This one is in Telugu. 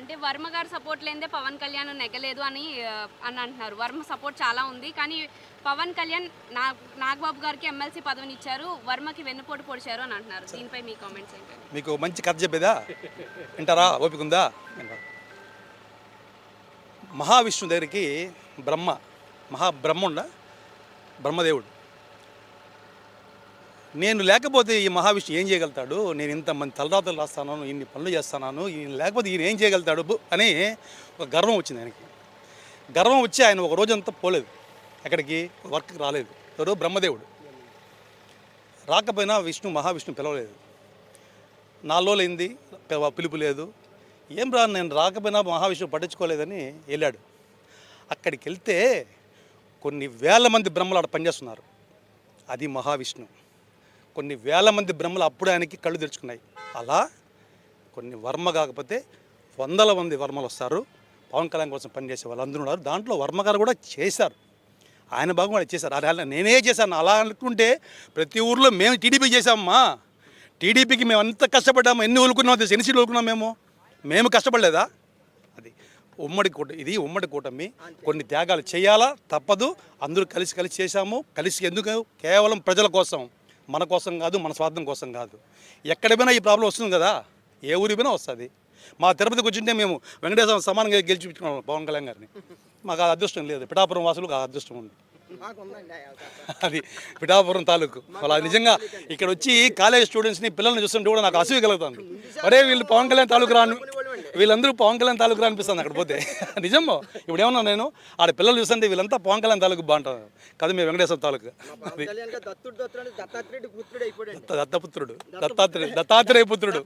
అంటే వర్మ గారు సపోర్ట్ లేదే పవన్ కళ్యాణ్ నెగ్గలేదు అని అంటున్నారు. వర్మ సపోర్ట్ చాలా ఉంది, కానీ పవన్ కళ్యాణ్ నాగబాబు గారికి ఎమ్మెల్సీ పదవిని ఇచ్చారు, వర్మకి వెన్నుపోటు పొడిచారు అని అంటున్నారు. దీనిపై మీ కామెంట్స్ ఏంటి? మీకు మంచి కథ చెప్పేదా వింటారా? ఓపిక ఉందా? మహావిష్ణు దగ్గరికి మహాబ్రహ్మ బ్రహ్మదేవుడు, నేను లేకపోతే ఈ మహావిష్ణు ఏం చేయగలుగుతాడు, నేను ఇంతమంది తలరాతలు రాస్తాను, ఇన్ని పనులు చేస్తాను, ఈయన లేకపోతే ఈయన ఏం చేయగలుగుతాడు అని ఒక గర్వం వచ్చింది ఆయనకి. గర్వం వచ్చి ఆయన ఒక రోజంతా పోలేదు, ఎక్కడికి వర్క్కి రాలేదు. ఎవరు? బ్రహ్మదేవుడు. రాకపోయినా మహావిష్ణు పిలవలేదు. 4 రోజులు అయింది, పిలుపు లేదు. ఏం రా, నేను రాకపోయినా మహావిష్ణు పట్టించుకోలేదని వెళ్ళాడు. అక్కడికి వెళ్తే కొన్ని వేల మంది బ్రహ్మలు ఆడ పనిచేస్తున్నారు. అది మహావిష్ణు. కొన్ని వేల మంది బ్రహ్మలు అప్పుడు ఆయనకి కళ్ళు తెరుచుకున్నాయి. అలా కొన్ని వర్మ కాకపోతే వందల మంది వర్మలు వస్తారు పవన్ కళ్యాణ్ కోసం పనిచేసే వాళ్ళు అందరూ ఉన్నారు. దాంట్లో వర్మ గారు కూడా చేశారు, ఆయన భాగం కూడా చేశారు. అలా నేనే చేశాను అలా అనుకుంటే ప్రతి ఊర్లో మేము టీడీపీ చేసామమ్మా. టీడీపీకి మేము అంత కష్టపడ్డాము, ఎన్ని ఊరుకున్నామో తెలుసు, ఎన్ని సీట్లు ఊరుకున్నాం మేము కష్టపడలేదా? అది ఇది ఉమ్మడి కూటమి. కొన్ని త్యాగాలు చేయాలా, తప్పదు. అందరూ కలిసి చేశాము. కలిసి ఎందుకు? కేవలం ప్రజల కోసం, మన కోసం కాదు, మన స్వార్థం కోసం కాదు. ఎక్కడ పోయినా ఈ ప్రాబ్లం వస్తుంది కదా, ఏ ఊరి పోయినా వస్తుంది. మా తిరుపతికి వచ్చింటే మేము వెంకటేశ్వర సమానంగా గెలిచిపెట్టుకున్నాం పవన్ కళ్యాణ్ గారిని. మాకు ఆ అదృష్టం లేదు, పిఠాపురం వాసులకు ఆ అదృష్టం ఉంది. అది పిఠాపురం తాలూకు. అలా నిజంగా ఇక్కడ వచ్చి కాలేజ్ స్టూడెంట్స్ని పిల్లల్ని చూస్తుంటే కూడా నాకు అసూయ కలుగుతుంది. అరే వీళ్ళు పవన్ కళ్యాణ్ తాలూకు రాను, వీళ్ళందరూ పవన్ కళ్యాణ్ తాలూకు అనిపిస్తుంది అక్కడ పోతే. నిజమో ఇప్పుడు ఏమన్నా నేను ఆడ పిల్లలు చూస్తుంటే వీళ్ళంతా పవన్ కళ్యాణ్ తాలూకు బాగుంటారు కదా, మేము వెంకటేశ్వర తాలూకు. దత్తాత్రేయ పుత్రుడు.